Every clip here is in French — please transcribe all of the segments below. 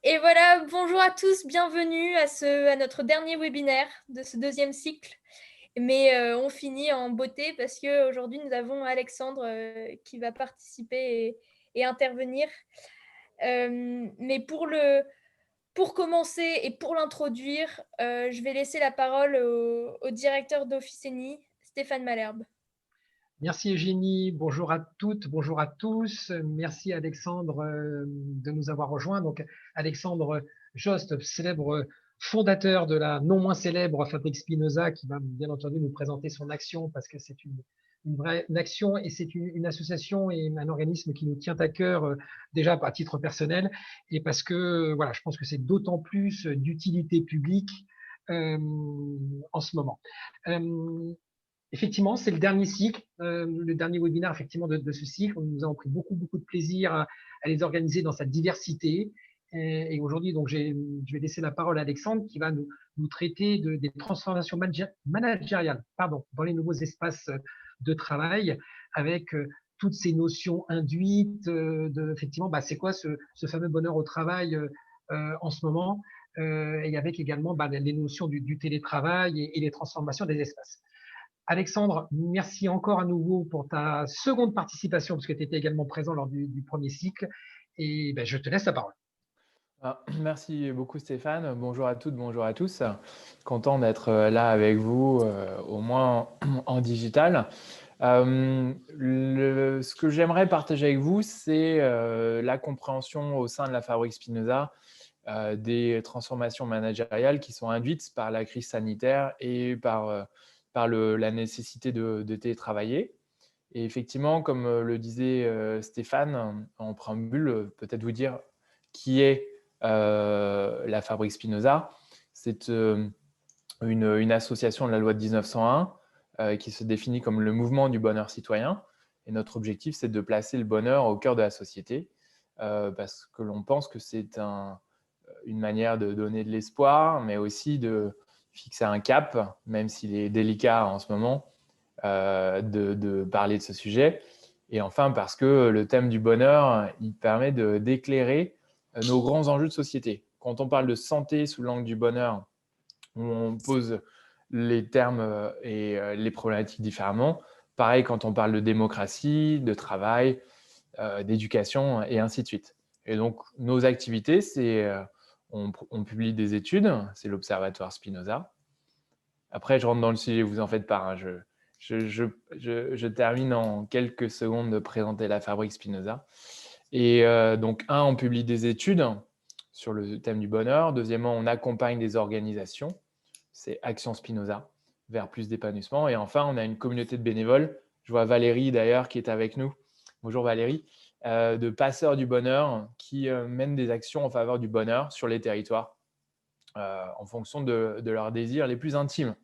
Et voilà, bonjour à tous, bienvenue à notre dernier webinaire de ce deuxième cycle. Mais on finit en beauté parce qu'aujourd'hui, nous avons Alexandre qui va participer et intervenir. Mais pour commencer et pour l'introduire, je vais laisser la parole au directeur d'Officeni, Stéphane Malherbe. Merci Eugénie, bonjour à toutes, bonjour à tous. Merci Alexandre de nous avoir rejoints. Donc Alexandre Jost, célèbre fondateur de la non moins célèbre Fabrique Spinoza, qui va bien entendu nous présenter son action parce que c'est une vraie une action et c'est une association et un organisme qui nous tient à cœur déjà à titre personnel et parce que voilà, je pense que c'est d'autant plus d'utilité publique euh, en ce moment. Euh, Effectivement, c'est le dernier webinaire effectivement de ce cycle. Nous avons pris beaucoup de plaisir à les organiser dans sa diversité. Et aujourd'hui, donc, je vais laisser la parole à Alexandre qui va nous traiter des transformations managériales, dans les nouveaux espaces de travail avec toutes ces notions induites effectivement, c'est quoi ce fameux bonheur au travail en ce moment, et avec également les notions du télétravail et les transformations des espaces. Alexandre, merci encore à nouveau pour ta seconde participation, parce que tu étais également présent lors du premier cycle. Et je te laisse la parole. Merci beaucoup Stéphane. Bonjour à toutes, bonjour à tous. Content d'être là avec vous, au moins en digital. Ce que j'aimerais partager avec vous, c'est la compréhension au sein de la Fabrique Spinoza des transformations managériales qui sont induites par la crise sanitaire et par la nécessité de télétravailler. Et effectivement, comme le disait Stéphane en préambule, peut-être vous dire qui est la Fabrique Spinoza. C'est une association de la loi de 1901 qui se définit comme le mouvement du bonheur citoyen. Et notre objectif, c'est de placer le bonheur au cœur de la société parce que l'on pense que c'est une manière de donner de l'espoir, mais aussi de fixer un cap, même s'il est délicat en ce moment, de parler de ce sujet. Et enfin, parce que le thème du bonheur, il permet d'éclairer nos grands enjeux de société. Quand on parle de santé sous l'angle du bonheur, on pose les termes et les problématiques différemment. Pareil quand on parle de démocratie, de travail, d'éducation et ainsi de suite. Et donc, nos activités, c'est on publie des études, c'est l'Observatoire Spinoza. Après, je rentre dans le sujet, vous en faites pas. Hein, je termine en quelques secondes de présenter la Fabrique Spinoza. Et donc, on publie des études sur le thème du bonheur. Deuxièmement, on accompagne des organisations. C'est Action Spinoza, vers plus d'épanouissement. Et enfin, on a une communauté de bénévoles. Je vois Valérie d'ailleurs qui est avec nous. Bonjour Valérie, de passeurs du bonheur qui mènent des actions en faveur du bonheur sur les territoires en fonction de leurs désirs les plus intimes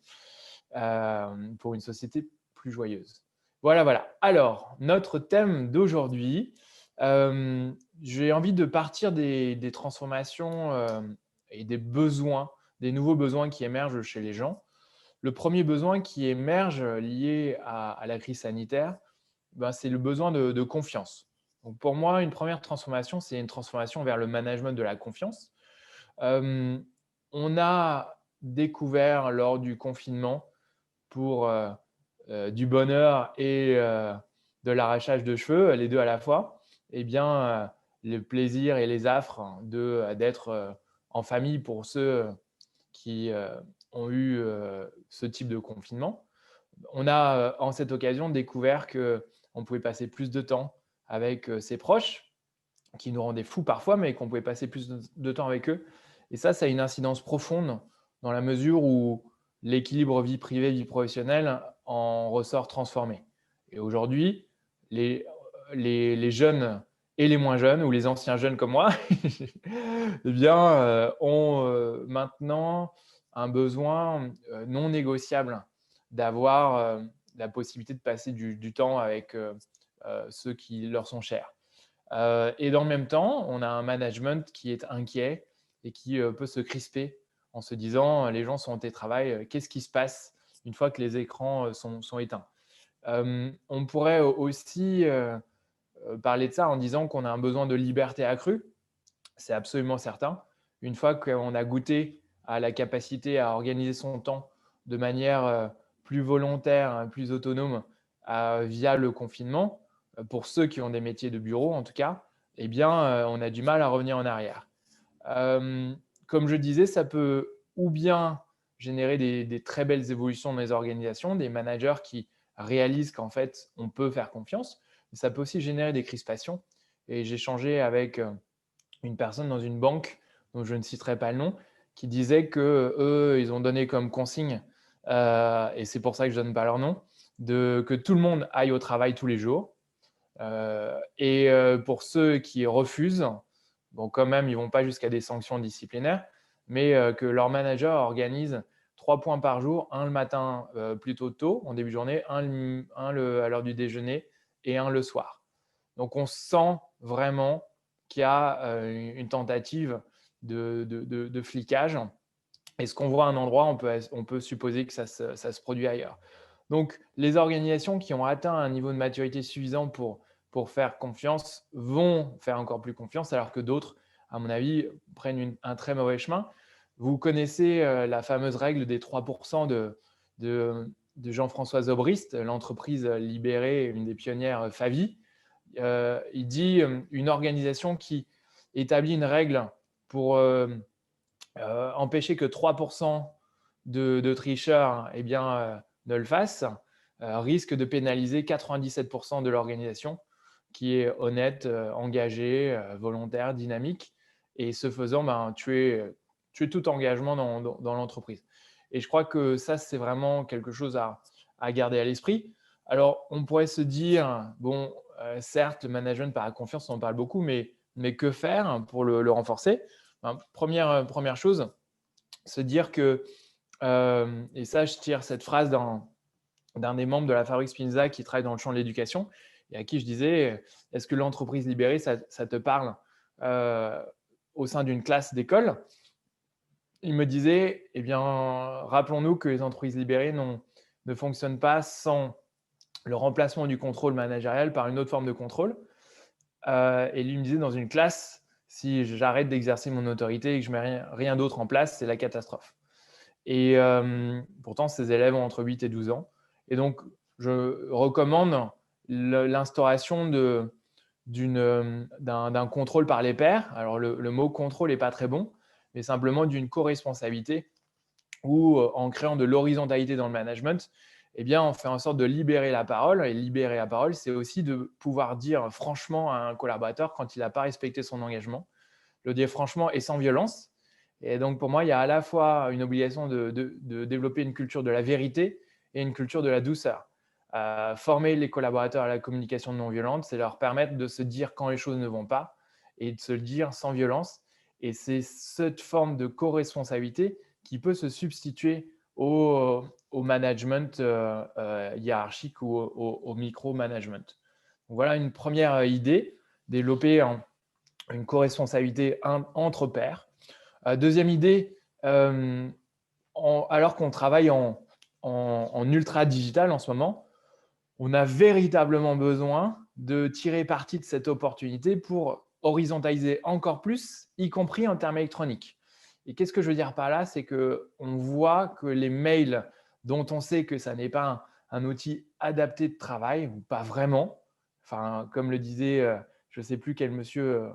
pour une société plus joyeuse. Voilà. Alors, notre thème d'aujourd'hui, j'ai envie de partir des transformations et des besoins, des nouveaux besoins qui émergent chez les gens. Le premier besoin qui émerge lié à la crise sanitaire, c'est le besoin de confiance. Donc pour moi, une première transformation, c'est une transformation vers le management de la confiance. On a découvert lors du confinement pour du bonheur et de l'arrachage de cheveux, les deux à la fois, eh bien, le plaisir et les affres d'être en famille pour ceux qui ont eu ce type de confinement. On a en cette occasion découvert qu'on pouvait passer plus de temps avec ses proches, qui nous rendaient fous parfois, mais qu'on pouvait passer plus de temps avec eux. Et ça a une incidence profonde dans la mesure où l'équilibre vie privée, vie professionnelle en ressort transformé. Et aujourd'hui, les jeunes et les moins jeunes, ou les anciens jeunes comme moi, eh bien, ont maintenant un besoin non négociable d'avoir la possibilité de passer du temps avec ceux qui leur sont chers. Et dans le même temps, on a un management qui est inquiet et qui peut se crisper en se disant les gens sont en télétravail, qu'est-ce qui se passe une fois que les écrans sont éteints. On pourrait aussi parler de ça en disant qu'on a un besoin de liberté accrue. c'est absolument certain. Une fois qu'on a goûté à la capacité à organiser son temps de manière plus volontaire, plus autonome via le confinement, pour ceux qui ont des métiers de bureau en tout cas, eh bien, on a du mal à revenir en arrière. Comme je disais, ça peut ou bien générer des très belles évolutions dans les organisations, des managers qui réalisent qu'en fait, on peut faire confiance, mais ça peut aussi générer des crispations. Et j'ai échangé avec une personne dans une banque, dont je ne citerai pas le nom, qui disait que eux, ils ont donné comme consigne, et c'est pour ça que je ne donne pas leur nom, que tout le monde aille au travail tous les jours. Et pour ceux qui refusent, bon, quand même, ils ne vont pas jusqu'à des sanctions disciplinaires, mais que leur manager organise 3 points par jour, un le matin plutôt tôt, en début de journée, un à l'heure du déjeuner et un le soir. Donc, on sent vraiment qu'il y a une tentative de flicage. Et ce qu'on voit à un endroit, on peut supposer que ça se produit ailleurs. Donc, les organisations qui ont atteint un niveau de maturité suffisant pour faire confiance vont faire encore plus confiance, alors que d'autres, à mon avis, prennent un très mauvais chemin. Vous connaissez la fameuse règle des 3% de Jean-François Zobrist, l'entreprise libérée, une des pionnières Favi. Il dit une organisation qui établit une règle pour empêcher que 3% de tricheurs ne le fassent, risque de pénaliser 97% de l'organisation qui est honnête, engagée, volontaire, dynamique, et ce faisant, tuer tout engagement dans l'entreprise. Et je crois que ça, c'est vraiment quelque chose à garder à l'esprit. Alors, on pourrait se dire, bon, certes, le management par la confiance, on en parle beaucoup, mais que faire pour le renforcer? Première chose, se dire que, et ça, je tire cette phrase d'un des membres de la Fabrique Spinoza qui travaille dans le champ de l'éducation et à qui je disais, est-ce que l'entreprise libérée, ça te parle au sein d'une classe d'école? Il me disait, eh bien, rappelons-nous que les entreprises libérées ne fonctionnent pas sans le remplacement du contrôle managérial par une autre forme de contrôle. Et lui me disait, dans une classe, si j'arrête d'exercer mon autorité et que je ne mets rien d'autre en place, c'est la catastrophe. Et pourtant, ces élèves ont entre 8 et 12 ans. Et donc, je recommande l'instauration d'un contrôle par les pairs. Alors, le mot contrôle n'est pas très bon, mais simplement d'une co-responsabilité où, en créant de l'horizontalité dans le management, eh bien, on fait en sorte de libérer la parole. Et libérer la parole, c'est aussi de pouvoir dire franchement à un collaborateur quand il n'a pas respecté son engagement, le dire franchement et sans violence. Et donc, pour moi, il y a à la fois une obligation de développer une culture de la vérité et une culture de la douceur. Former les collaborateurs à la communication non violente, c'est leur permettre de se dire quand les choses ne vont pas et de se le dire sans violence. Et c'est cette forme de co-responsabilité qui peut se substituer au management hiérarchique ou au micro-management. Voilà une première idée, développer une co-responsabilité entre pairs. Deuxième idée, alors qu'on travaille en ultra digital en ce moment, on a véritablement besoin de tirer parti de cette opportunité pour horizontaliser encore plus, y compris en termes électroniques. Et qu'est-ce que je veux dire par là? C'est qu'on voit que les mails dont on sait que ça n'est pas un outil adapté de travail, ou pas vraiment, enfin, comme le disait, je ne sais plus quel monsieur,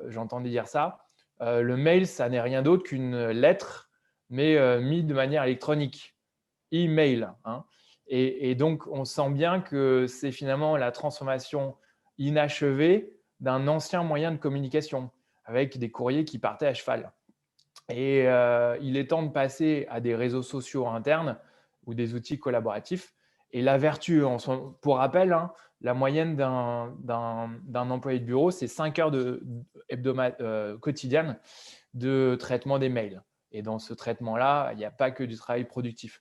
j'entendais dire ça, le mail, ça n'est rien d'autre qu'une lettre, mais mise de manière électronique, email. Hein. Et donc, on sent bien que c'est finalement la transformation inachevée d'un ancien moyen de communication, avec des courriers qui partaient à cheval. Et il est temps de passer à des réseaux sociaux internes ou des outils collaboratifs. Et la vertu, pour rappel, hein, la moyenne d'un employé de bureau, c'est 5 heures quotidiennes de traitement des mails. Et dans ce traitement-là, il n'y a pas que du travail productif.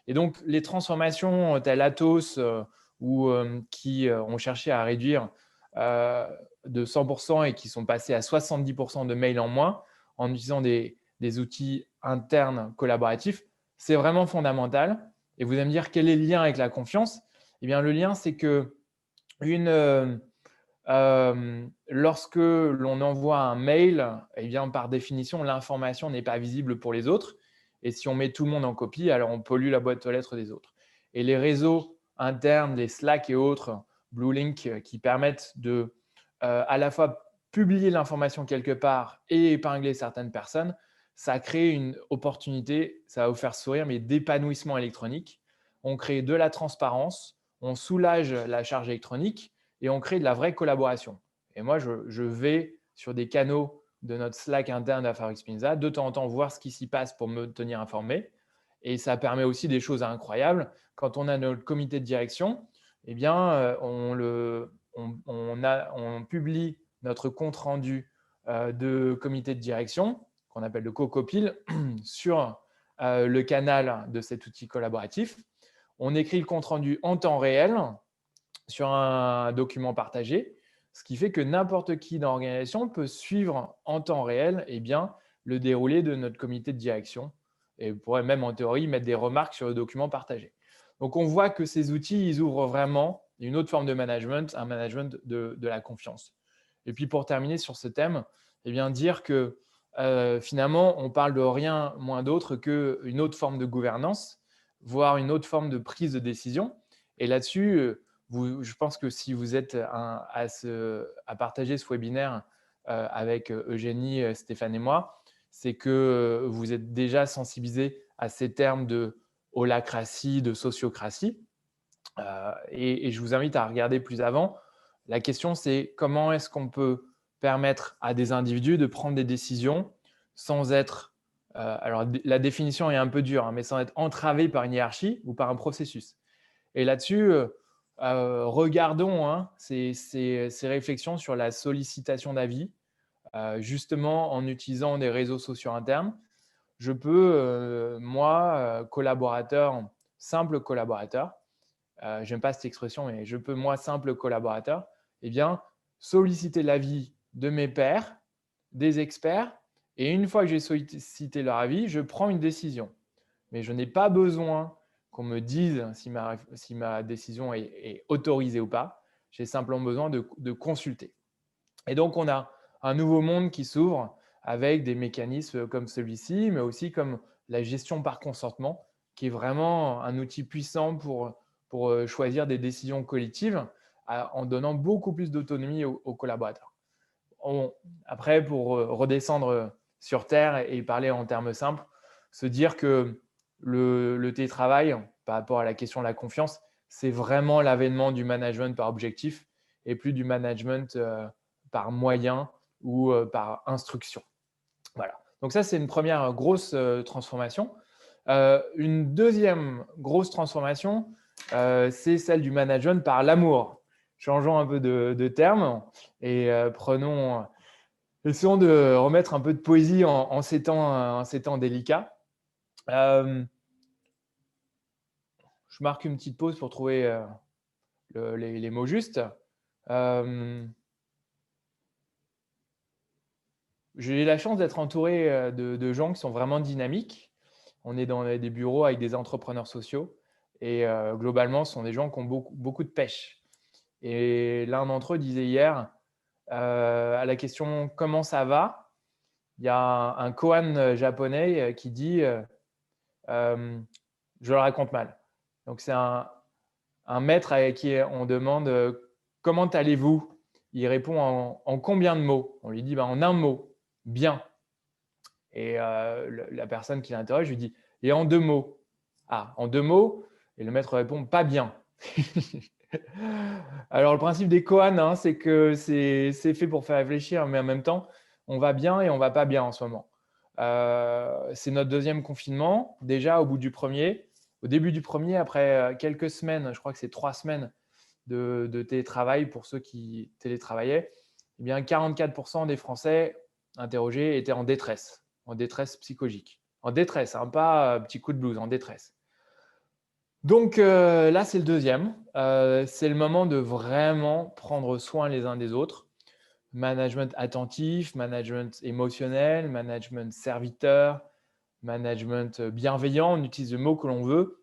Et donc, les transformations telles Atos qui ont cherché à réduire de 100% et qui sont passées à 70% de mails en moins en utilisant des outils internes collaboratifs, c'est vraiment fondamental. Et vous allez me dire quel est le lien avec la confiance? Eh bien, le lien, c'est que lorsque l'on envoie un mail, eh bien, par définition, l'information n'est pas visible pour les autres. Et si on met tout le monde en copie, alors on pollue la boîte aux lettres des autres. Et les réseaux internes, les Slack et autres, Blue Link, qui permettent de à la fois publier l'information quelque part et épingler certaines personnes, ça crée une opportunité, ça va vous faire sourire, mais d'épanouissement électronique. On crée de la transparence, on soulage la charge électronique et on crée de la vraie collaboration. Et moi, je vais sur des canaux de notre Slack interne à Fabric Spinoza, de temps en temps voir ce qui s'y passe pour me tenir informé. Et ça permet aussi des choses incroyables. Quand on a notre comité de direction, eh bien, on publie notre compte rendu de comité de direction, qu'on appelle le CoCopil, sur le canal de cet outil collaboratif. On écrit le compte rendu en temps réel sur un document partagé, ce qui fait que n'importe qui dans l'organisation peut suivre en temps réel le déroulé de notre comité de direction et pourrait même en théorie mettre des remarques sur le document partagé. Donc, on voit que ces outils, ils ouvrent vraiment une autre forme de management, un management de la confiance. Et puis, pour terminer sur ce thème, dire que finalement, on parle de rien moins d'autre qu'une autre forme de gouvernance, voire une autre forme de prise de décision. Et là-dessus, je pense que si vous êtes à partager ce webinaire avec Eugénie, Stéphane et moi, c'est que vous êtes déjà sensibilisés à ces termes de holacratie, de sociocratie. Et je vous invite à regarder plus avant. La question, c'est comment est-ce qu'on peut permettre à des individus de prendre des décisions sans être… alors, la définition est un peu dure, mais sans être entravé par une hiérarchie ou par un processus. Et là-dessus, regardons ces réflexions sur la sollicitation d'avis, justement en utilisant des réseaux sociaux internes. Je peux, moi, simple collaborateur, j'aime pas cette expression, mais je peux, moi, simple collaborateur, solliciter l'avis de mes pairs, des experts, et une fois que j'ai sollicité leur avis, je prends une décision. Mais je n'ai pas besoin qu'on me dise si ma décision est autorisée ou pas. J'ai simplement besoin de consulter. Et donc, on a un nouveau monde qui s'ouvre avec des mécanismes comme celui-ci, mais aussi comme la gestion par consentement, qui est vraiment un outil puissant pour choisir des décisions collectives en donnant beaucoup plus d'autonomie aux collaborateurs. Après, pour redescendre sur Terre et parler en termes simples, se dire que le télétravail, par rapport à la question de la confiance, c'est vraiment l'avènement du management par objectif et plus du management par moyen ou par instruction. Voilà. Donc ça, c'est une première grosse transformation. Une deuxième grosse transformation, c'est celle du management par l'amour. Changeons un peu de terme et essayons de remettre un peu de poésie en ces temps délicats. Je marque une petite pause pour trouver les mots justes. J'ai la chance d'être entouré de gens qui sont vraiment dynamiques. On est dans des bureaux avec des entrepreneurs sociaux et globalement, ce sont des gens qui ont beaucoup de pêche. Et l'un d'entre eux disait hier, à la question « Comment ça va ?», il y a un koan japonais qui dit « Je le raconte mal ». Donc, c'est un maître à qui on demande « Comment allez-vous ?» Il répond en combien de mots ? On lui dit en un mot, bien. Et la personne qui l'interroge lui dit « Et en deux mots ?» Ah, en deux mots. Et le maître répond « Pas bien ». Alors, le principe des koans, c'est que c'est fait pour faire réfléchir, mais en même temps, on va bien et on ne va pas bien en ce moment. C'est notre deuxième confinement. Déjà, au début du premier, après quelques semaines, je crois que c'est 3 semaines de télétravail pour ceux qui télétravaillaient, 44% des Français interrogés étaient en détresse psychologique. En détresse, pas petit coup de blues, en détresse. Donc là, c'est le deuxième. C'est le moment de vraiment prendre soin les uns des autres. Management attentif, management émotionnel, management serviteur, management bienveillant. On utilise le mot que l'on veut.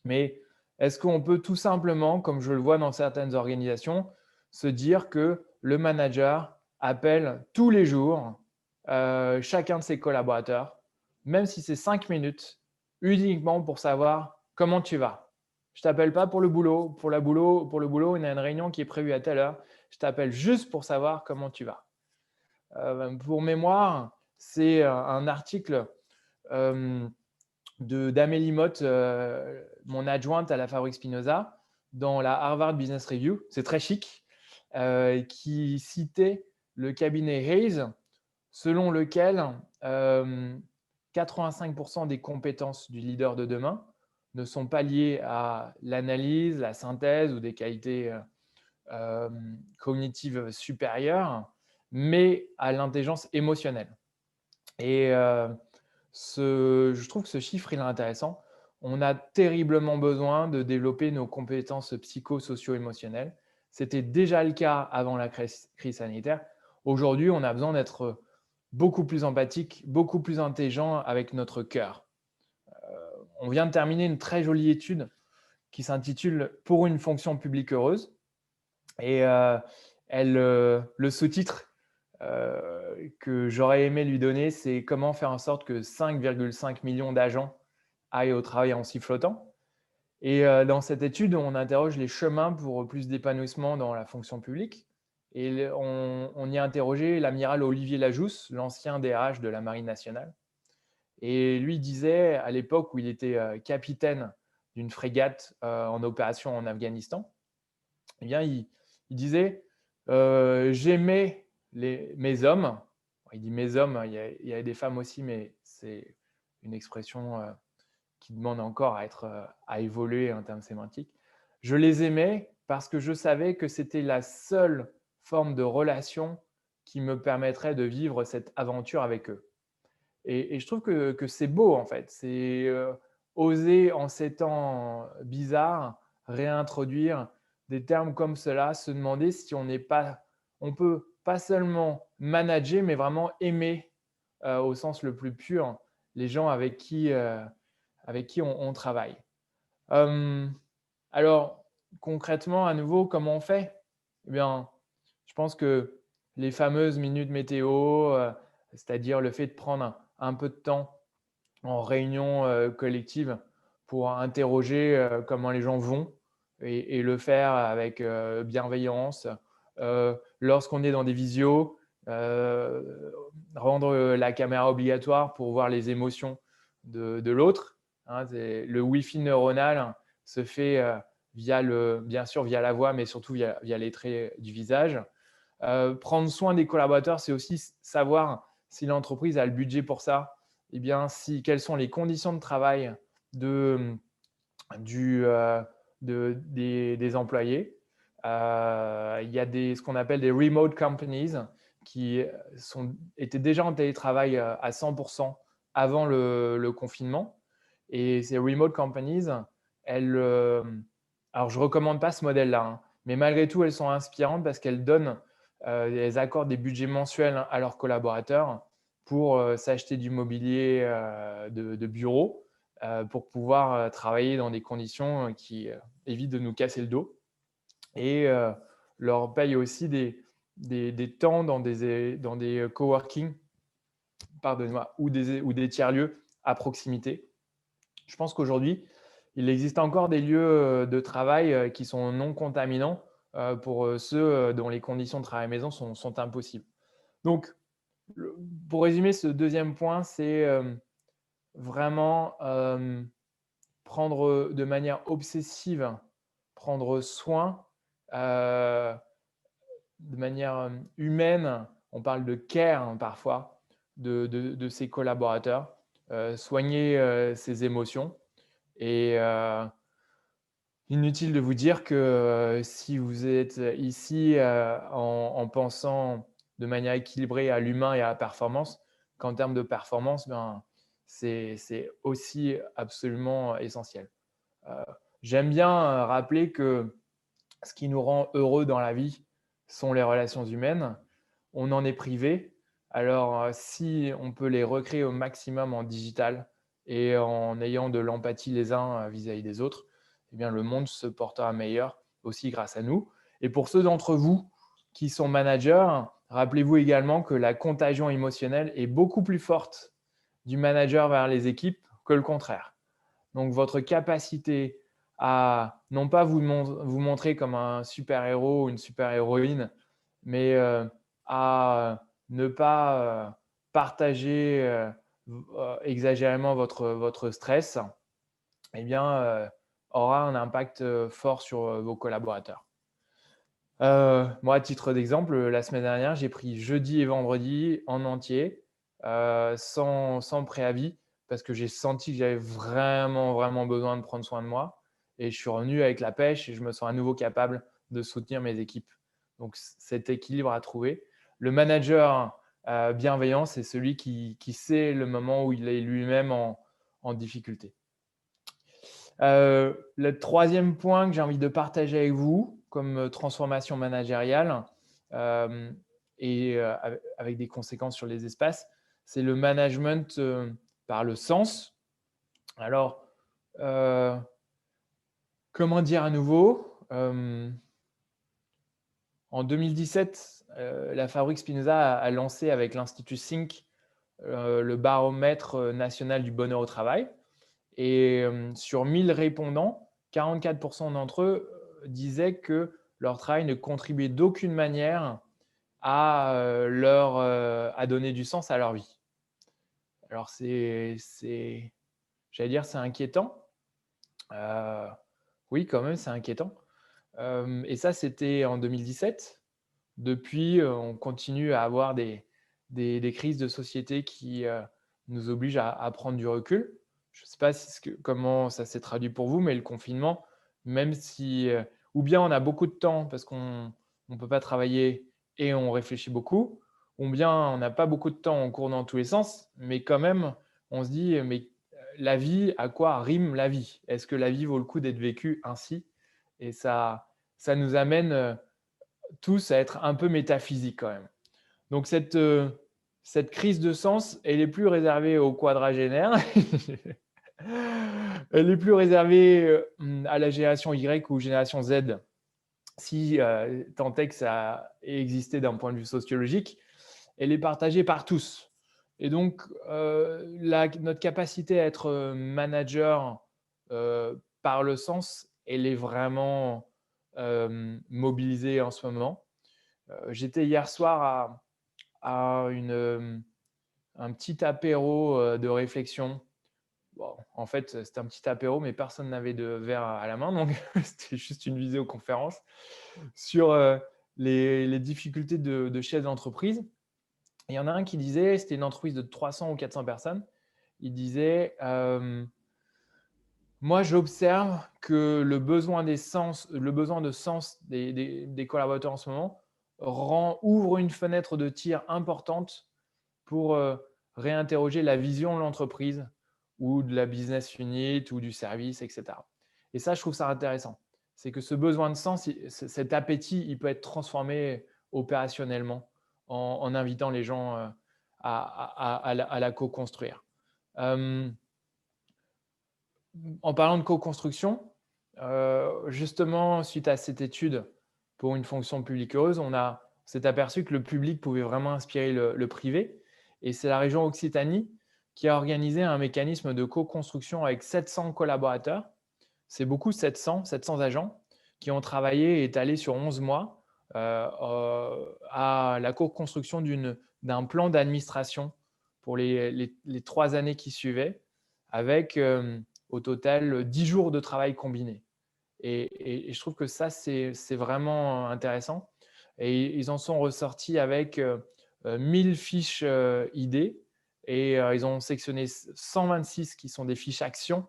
Mais est-ce qu'on peut tout simplement, comme je le vois dans certaines organisations, se dire que le manager appelle tous les jours chacun de ses collaborateurs, même si c'est 5 minutes, uniquement pour savoir comment tu vas. Je t'appelle pas pour le boulot. Pour le boulot, on a une réunion qui est prévue à telle heure. Je t'appelle juste pour savoir comment tu vas. Pour mémoire, c'est un article d'Amélie Motte, mon adjointe à la Fabrique Spinoza, dans la Harvard Business Review. C'est très chic, qui citait le cabinet Hayes, selon lequel 85% des compétences du leader de demain ne sont pas liées à l'analyse, la synthèse ou des qualités cognitives supérieures, mais à l'intelligence émotionnelle. Et je trouve que ce chiffre il est intéressant. On a terriblement besoin de développer nos compétences psycho-socio-émotionnelles. C'était déjà le cas avant la crise sanitaire. Aujourd'hui, on a besoin d'être beaucoup plus empathique, beaucoup plus intelligent avec notre cœur. On vient de terminer une très jolie étude qui s'intitule « Pour une fonction publique heureuse ». Et le sous-titre que j'aurais aimé lui donner, c'est « Comment faire en sorte que 5,5 millions d'agents aillent au travail en sifflotant ». Et dans cette étude, on interroge les chemins pour plus d'épanouissement dans la fonction publique. Et on y a interrogé l'amiral Olivier Lajousse, l'ancien DRH de la Marine nationale. Et lui disait, à l'époque où il était capitaine d'une frégate en opération en Afghanistan, eh bien, il disait j'aimais mes hommes. Il dit mes hommes, il y a des femmes aussi, mais c'est une expression qui demande encore à évoluer en termes sémantiques. Je les aimais parce que je savais que c'était la seule forme de relation qui me permettrait de vivre cette aventure avec eux. Et je trouve que c'est beau, en fait. C'est oser, en ces temps bizarres, réintroduire des termes comme cela, se demander si on peut pas seulement manager, mais vraiment aimer au sens le plus pur les gens avec qui on travaille. Alors, concrètement, à nouveau, comment on fait? Eh bien, je pense que les fameuses minutes météo, c'est-à-dire le fait de prendre un peu de temps en réunion collective pour interroger comment les gens vont et le faire avec bienveillance. Lorsqu'on est dans des visios, rendre la caméra obligatoire pour voir les émotions de l'autre. Hein, le Wi-Fi neuronal se fait bien sûr via la voix, mais surtout via les traits du visage. Prendre soin des collaborateurs, c'est aussi savoir si l'entreprise a le budget pour ça, eh bien, quelles sont les conditions de travail des employés. Il y a ce qu'on appelle des remote companies qui étaient déjà en télétravail à 100% avant le confinement. Et ces remote companies, alors je ne recommande pas ce modèle-là, hein, mais malgré tout, elles sont inspirantes parce qu'elles donnent, elles accordent des budgets mensuels à leurs collaborateurs pour s'acheter du mobilier de bureau pour pouvoir travailler dans des conditions qui évitent de nous casser le dos. Et leur paye aussi des temps dans des coworking ou des tiers-lieux à proximité. Je pense qu'aujourd'hui, il existe encore des lieux de travail qui sont non contaminants pour ceux dont les conditions de travail à la maison sont impossibles. Donc, pour résumer, ce deuxième point, c'est vraiment prendre de manière obsessive, prendre soin de manière humaine, on parle de care hein, parfois, de ses collaborateurs, soigner ses émotions. Et inutile de vous dire que si vous êtes ici en pensant de manière équilibrée à l'humain et à la performance, qu'en termes de performance, c'est aussi absolument essentiel. J'aime bien rappeler que ce qui nous rend heureux dans la vie sont les relations humaines. On en est privé. Alors, si on peut les recréer au maximum en digital et en ayant de l'empathie les uns vis-à-vis des autres, eh bien, le monde se portera meilleur aussi grâce à nous. Et pour ceux d'entre vous qui sont managers, rappelez-vous également que la contagion émotionnelle est beaucoup plus forte du manager vers les équipes que le contraire. Donc, votre capacité à non pas vous montrer comme un super-héros ou une super-héroïne, mais à ne pas partager exagérément votre stress, eh bien, aura un impact fort sur vos collaborateurs. Moi, à titre d'exemple, la semaine dernière, j'ai pris jeudi et vendredi en entier, sans préavis, parce que j'ai senti que j'avais vraiment besoin de prendre soin de moi. Et je suis revenu avec la pêche et je me sens à nouveau capable de soutenir mes équipes. Donc, cet équilibre à trouver. Le manager bienveillant, c'est celui qui sait le moment où il est lui-même en difficulté. Le troisième point que j'ai envie de partager avec vous comme transformation managériale et avec des conséquences sur les espaces, c'est le management par le sens. Alors, comment dire à nouveau en 2017, la Fabrique Spinoza a lancé avec l'Institut Think le baromètre national du bonheur au travail. Et sur 1000 répondants, 44% d'entre eux disaient que leur travail ne contribuait d'aucune manière à donner du sens à leur vie. Alors, j'allais dire, c'est inquiétant. Oui, quand même, c'est inquiétant. Et ça, c'était en 2017. Depuis, on continue à avoir des crises de société qui nous obligent à prendre du recul. Je ne sais pas comment ça s'est traduit pour vous, mais le confinement, même si, ou bien on a beaucoup de temps parce qu'on ne peut pas travailler et on réfléchit beaucoup, ou bien on n'a pas beaucoup de temps, on court dans tous les sens, mais quand même, on se dit, mais la vie, à quoi rime la vie? Est-ce que la vie vaut le coup d'être vécue ainsi? Et ça nous amène tous à être un peu métaphysiques quand même. Donc, cette crise de sens, elle est plus réservée aux quadragénaires. Elle est plus réservée à la génération Y ou génération Z, si tant est que ça ait existé d'un point de vue sociologique. Elle est partagée par tous. Et donc, notre capacité à être manager par le sens, elle est vraiment mobilisée en ce moment. J'étais hier soir à un petit apéro de réflexion. Bon, en fait, c'était un petit apéro, mais personne n'avait de verre à la main, donc c'était juste une visioconférence sur les difficultés de chefs d'entreprise. Il y en a un qui disait, c'était une entreprise de 300 ou 400 personnes, il disait moi, j'observe que le besoin de sens des collaborateurs en ce moment ouvre une fenêtre de tir importante pour réinterroger la vision de l'entreprise ou de la business unit ou du service, etc. Et ça, je trouve ça intéressant. C'est que ce besoin de sens, cet appétit, il peut être transformé opérationnellement en invitant les gens à la co-construire. En parlant de co-construction, justement, suite à cette étude pour une fonction publique heureuse, on s'est aperçu que le public pouvait vraiment inspirer le privé. Et c'est la région Occitanie qui a organisé un mécanisme de co-construction avec 700 collaborateurs. C'est beaucoup, 700 agents qui ont travaillé et étalé sur 11 mois à la co-construction d'un plan d'administration pour les 3 années qui suivaient, avec au total 10 jours de travail combiné. Et je trouve que ça, c'est vraiment intéressant. Et ils en sont ressortis avec 1000 fiches idées et ils ont sectionné 126 qui sont des fiches actions.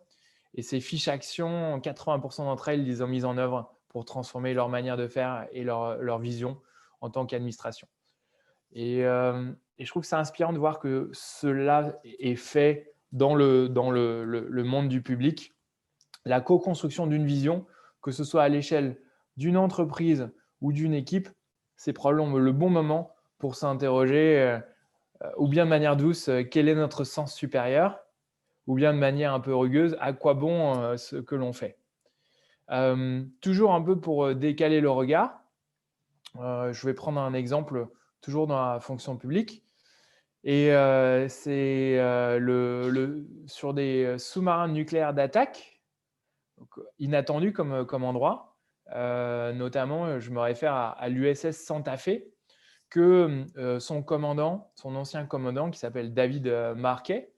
Et ces fiches actions, 80% d'entre elles, ils les ont mises en œuvre pour transformer leur manière de faire et leur vision en tant qu'administration. Et je trouve que c'est inspirant de voir que cela est fait dans le monde du public. La co-construction d'une vision, que ce soit à l'échelle d'une entreprise ou d'une équipe, c'est probablement le bon moment pour s'interroger, ou bien de manière douce, quel est notre sens supérieur, ou bien de manière un peu rugueuse, à quoi bon ce que l'on fait. Toujours un peu pour décaler le regard, Je vais prendre un exemple toujours dans la fonction publique. Et c'est sur des sous-marins nucléaires d'attaque, inattendus comme endroit. Notamment, je me réfère à l'USS Santa Fe, que son ancien commandant, qui s'appelle David Marquet,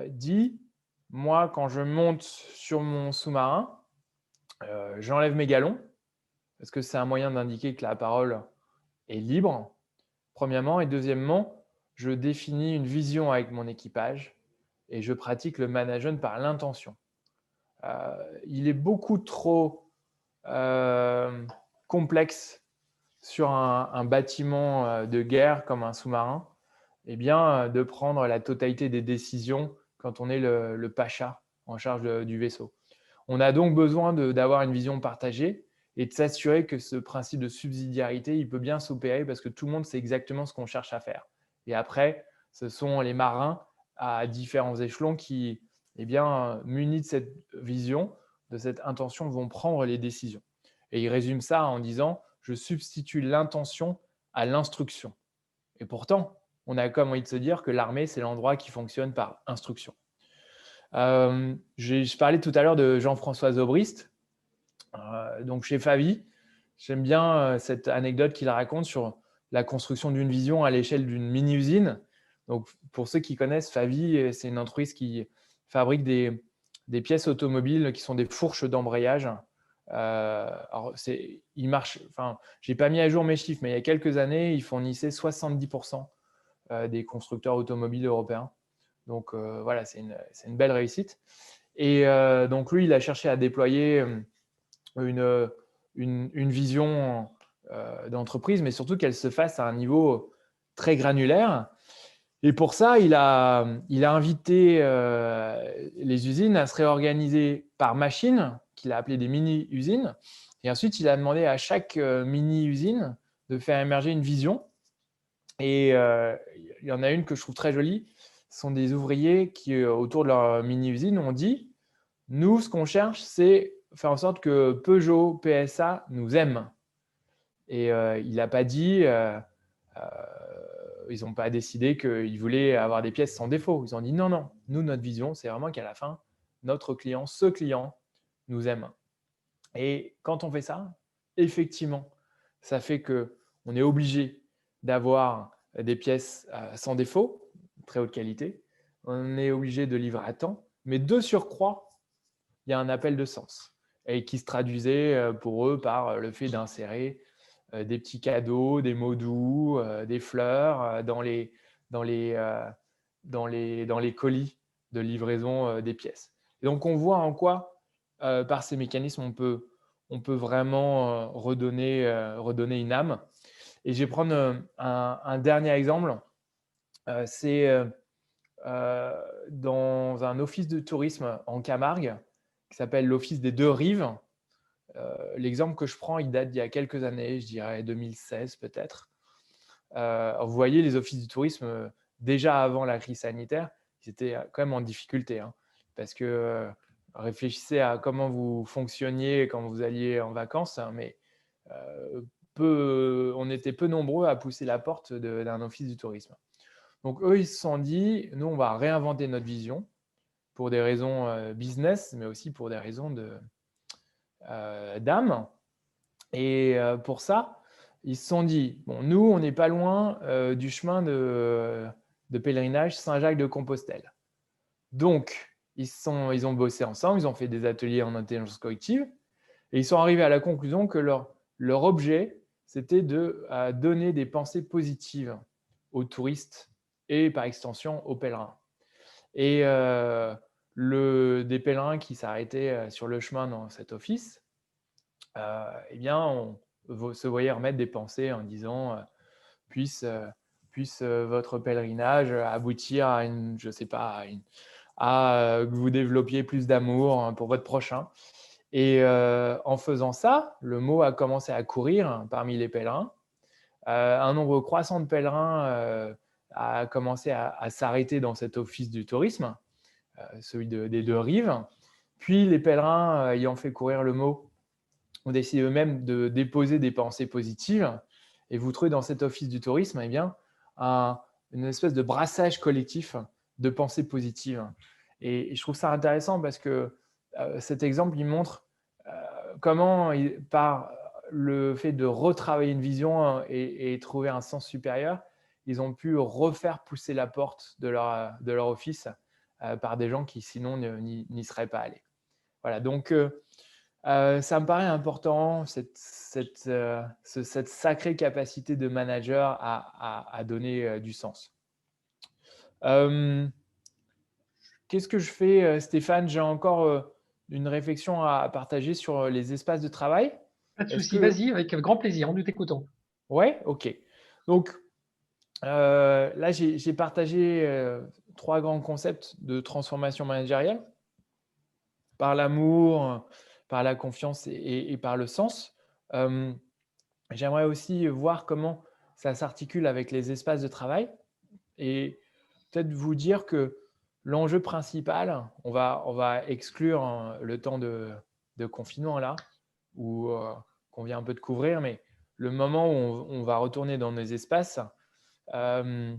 dit « Moi, quand je monte sur mon sous-marin, j'enlève mes galons, parce que c'est un moyen d'indiquer que la parole est libre, premièrement. Et deuxièmement, je définis une vision avec mon équipage et je pratique le management par l'intention. » Il est beaucoup trop complexe sur un bâtiment de guerre comme un sous-marin, de prendre la totalité des décisions quand on est le pacha en charge du vaisseau. On a donc besoin d'avoir une vision partagée et de s'assurer que ce principe de subsidiarité, il peut bien s'opérer parce que tout le monde sait exactement ce qu'on cherche à faire. Et après, ce sont les marins à différents échelons qui, munis de cette vision, de cette intention, vont prendre les décisions. Et il résume ça en disant « Je substitue l'intention à l'instruction ». Et pourtant, on a comme envie de se dire que l'armée, c'est l'endroit qui fonctionne par instruction. Je parlais tout à l'heure de Jean-François Zobrist. Donc chez Favi, j'aime bien cette anecdote qu'il raconte sur la construction d'une vision à l'échelle d'une mini-usine. Donc pour ceux qui connaissent, Favi, c'est une entreprise qui fabrique des pièces automobiles qui sont des fourches d'embrayage. Alors il marche, j'ai pas mis à jour mes chiffres, mais il y a quelques années, ils fournissaient 70% des constructeurs automobiles européens. Donc voilà, c'est une belle réussite. Et donc lui, il a cherché à déployer une vision d'entreprise, mais surtout qu'elle se fasse à un niveau très granulaire. Et pour ça, il a invité les usines à se réorganiser par machine, qu'il a appelé des mini-usines. Et ensuite, il a demandé à chaque mini-usine de faire émerger une vision. Et il y en a une que je trouve très jolie. Ce sont des ouvriers qui, autour de leur mini-usine, ont dit « Nous, ce qu'on cherche, c'est faire en sorte que Peugeot, PSA nous aiment. » Et il n'a pas dit, ils n'ont pas décidé qu'ils voulaient avoir des pièces sans défaut. Ils ont dit non, non, nous, notre vision, c'est vraiment qu'à la fin, notre client, ce client, nous aime. Et quand on fait ça, effectivement, ça fait qu'on est obligé d'avoir des pièces sans défaut, très haute qualité. On est obligé de livrer à temps, mais de surcroît, il y a un appel de sens et qui se traduisait pour eux par le fait d'insérer des petits cadeaux, des mots doux, des fleurs dans les colis de livraison des pièces. Et donc, on voit en quoi, par ces mécanismes, on peut vraiment redonner une âme. Et je vais prendre un dernier exemple. C'est dans un office de tourisme en Camargue qui s'appelle l'Office des Deux Rives. L'exemple que je prends, il date d'il y a quelques années, je dirais 2016 peut-être. Vous voyez, les offices du tourisme, déjà avant la crise sanitaire, ils étaient quand même en difficulté. Parce que réfléchissez à comment vous fonctionniez quand vous alliez en vacances, mais on était peu nombreux à pousser la porte d'un office du tourisme. Donc eux, ils se sont dit, nous, on va réinventer notre vision pour des raisons business, mais aussi pour des raisons d'âme. Et pour ça, ils se sont dit, bon, nous, on n'est pas loin du chemin de pèlerinage Saint-Jacques-de-Compostelle. Donc, ils ont bossé ensemble, ils ont fait des ateliers en intelligence collective, et ils sont arrivés à la conclusion que leur objet, c'était de donner des pensées positives aux touristes et par extension aux pèlerins. Et des pèlerins qui s'arrêtaient sur le chemin dans cet office, on se voyait remettre des pensées en disant puisse votre pèlerinage aboutir à que vous développiez plus d'amour pour votre prochain. Et en faisant ça, le mot a commencé à courir parmi les pèlerins. Un nombre croissant de pèlerins a commencé à s'arrêter dans cet office du tourisme, celui des Deux Rives. Puis les pèlerins ayant fait courir le mot, ont décidé eux-mêmes de déposer des pensées positives. Et vous trouvez dans cet office du tourisme bien, une espèce de brassage collectif de pensées positives. Et je trouve ça intéressant parce que cet exemple, il montre comment, par le fait de retravailler une vision et trouver un sens supérieur, ils ont pu refaire pousser la porte de leur office par des gens qui sinon n'y seraient pas allés. Voilà, donc ça me paraît important, cette sacrée capacité de manager à donner du sens. Qu'est-ce que je fais, Stéphane? J'ai encore une réflexion à partager sur les espaces de travail. Pas de Est-ce souci, que... vas-y, avec grand plaisir, nous t'écoutons. Ouais, ok. Donc là, j'ai partagé 3 grands concepts de transformation managériale par l'amour, par la confiance et par le sens. J'aimerais aussi voir comment ça s'articule avec les espaces de travail et peut-être vous dire que l'enjeu principal, on va exclure le temps de confinement là, ou qu'on vient un peu de couvrir, mais le moment où on va retourner dans nos espaces, on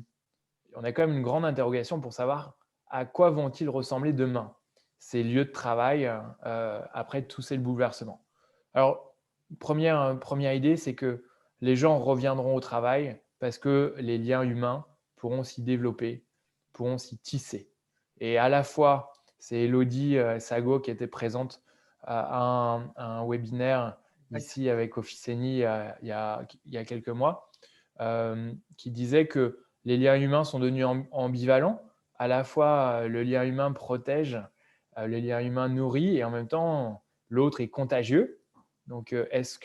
a quand même une grande interrogation pour savoir à quoi vont-ils ressembler demain, ces lieux de travail après tous ces bouleversements. Alors, première idée, c'est que les gens reviendront au travail parce que les liens humains pourront s'y développer, pourront s'y tisser. Et à la fois, c'est Elodie Sago qui était présente à un webinaire ici avec Officeni il y a quelques mois, qui disait que les liens humains sont devenus ambivalents. À la fois, le lien humain protège, le lien humain nourrit, et en même temps, l'autre est contagieux. Donc, est-ce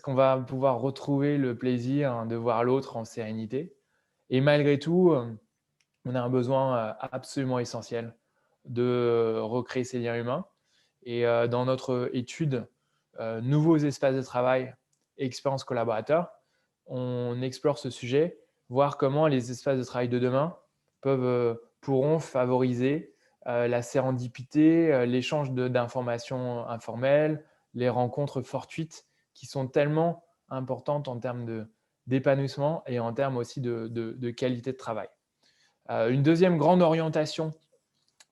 qu'on va pouvoir retrouver le plaisir de voir l'autre en sérénité? Et malgré tout, on a un besoin absolument essentiel de recréer ces liens humains. Et dans notre étude Nouveaux espaces de travail, expérience collaborateur, on explore ce sujet, voir comment les espaces de travail de demain pourront favoriser la sérendipité, l'échange d'informations informelles, les rencontres fortuites qui sont tellement importantes en termes d'épanouissement et en termes aussi de qualité de travail. Une deuxième grande orientation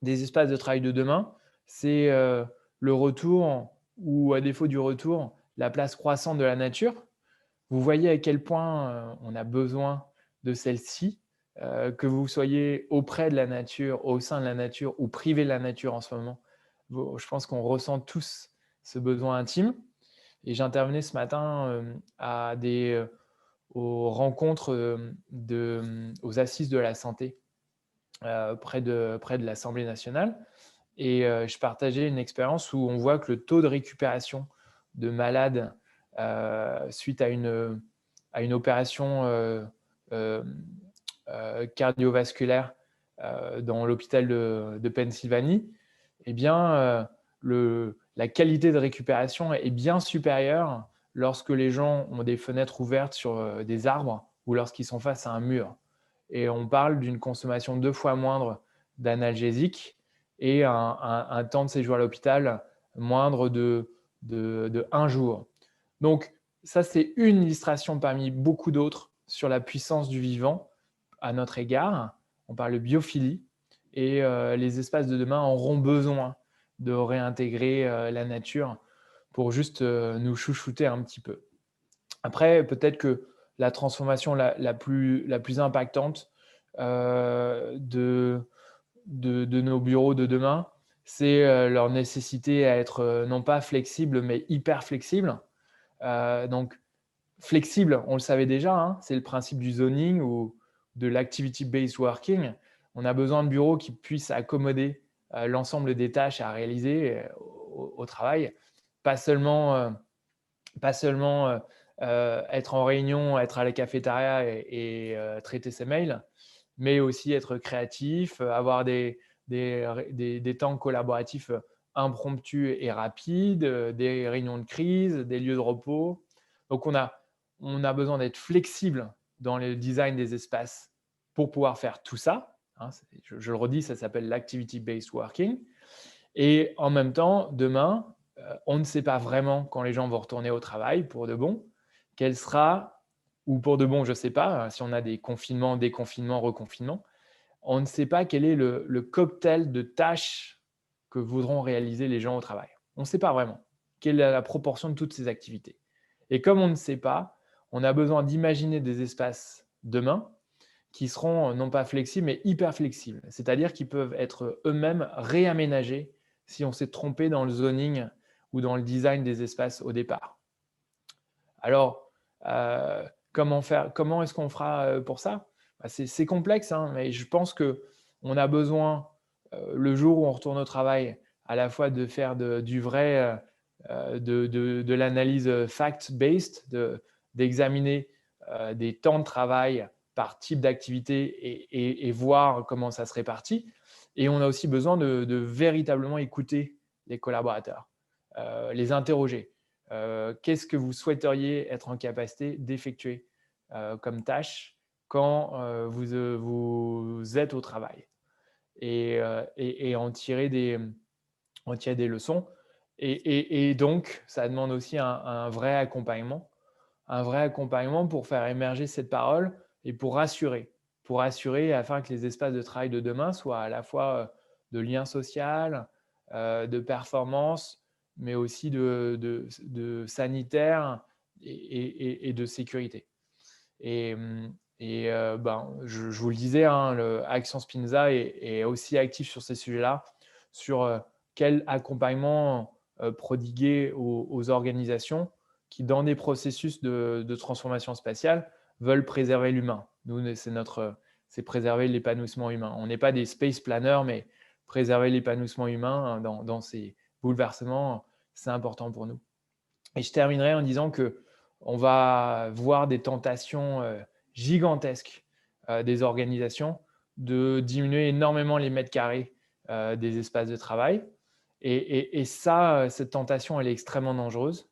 des espaces de travail de demain, c'est le retour ou, à défaut du retour, la place croissante de la nature. Vous voyez à quel point on a besoin de celle-ci, que vous soyez auprès de la nature, au sein de la nature ou privé de la nature en ce moment. Je pense qu'on ressent tous ce besoin intime. Et j'intervenais ce matin aux rencontres aux assises de la santé près de l'Assemblée nationale. Et je partageais une expérience où on voit que le taux de récupération de malades suite à une opération cardiovasculaire dans l'hôpital de Pennsylvanie, eh bien, la qualité de récupération est bien supérieure lorsque les gens ont des fenêtres ouvertes sur des arbres ou lorsqu'ils sont face à un mur. Et on parle d'une consommation 2 fois moindre d'analgésiques et un temps de séjour à l'hôpital moindre de 1 jour. Donc, ça, c'est une illustration parmi beaucoup d'autres sur la puissance du vivant à notre égard. On parle de biophilie et les espaces de demain auront besoin de réintégrer la nature pour juste nous chouchouter un petit peu. Après, peut-être que la transformation la plus impactante de nos bureaux de demain, c'est leur nécessité à être non pas flexible, mais hyper flexible. Donc, flexible, on le savait déjà, hein, c'est le principe du zoning ou de l'activity-based working. On a besoin de bureaux qui puissent accommoder l'ensemble des tâches à réaliser au travail, pas seulement être en réunion, être à la cafétéria et traiter ses mails, mais aussi être créatif, avoir des temps collaboratifs impromptus et rapides, des réunions de crise, des lieux de repos. Donc, on a besoin d'être flexible dans le design des espaces pour pouvoir faire tout ça. Hein, je le redis, ça s'appelle l'activity-based working. Et en même temps, demain, on ne sait pas vraiment quand les gens vont retourner au travail pour de bon. Quel sera, ou pour de bon, je ne sais pas, si on a des confinements, déconfinements, reconfinements, on ne sait pas quel est le cocktail de tâches que voudront réaliser les gens au travail. On ne sait pas vraiment quelle est la proportion de toutes ces activités. Et comme on ne sait pas, on a besoin d'imaginer des espaces demain qui seront non pas flexibles, mais hyper flexibles. C'est-à-dire qu'ils peuvent être eux-mêmes réaménagés si on s'est trompé dans le zoning ou dans le design des espaces au départ. Alors, comment est-ce qu'on fera pour ça? C'est complexe, hein, mais je pense qu'on a besoin, le jour où on retourne au travail, à la fois de faire du vrai, de l'analyse fact-based, d'examiner des temps de travail par type d'activité et voir comment ça se répartit. Et on a aussi besoin de véritablement écouter les collaborateurs, les interroger. Qu'est-ce que vous souhaiteriez être en capacité d'effectuer comme tâche quand vous êtes au travail et en tirer des leçons. Et donc, ça demande aussi un vrai accompagnement pour faire émerger cette parole et pour rassurer afin que les espaces de travail de demain soient à la fois de lien social, de performance, mais aussi de sanitaire et de sécurité. Je vous le disais, hein, Action Spinoza est aussi actif sur ces sujets-là, sur quel accompagnement prodiguer aux organisations qui, dans des processus de transformation spatiale, veulent préserver l'humain. Nous, c'est préserver l'épanouissement humain. On n'est pas des space planners, mais préserver l'épanouissement humain dans ces bouleversements, c'est important pour nous. Et je terminerai en disant qu'on va voir des tentations gigantesques des organisations de diminuer énormément les mètres carrés des espaces de travail. Et ça, cette tentation, elle est extrêmement dangereuse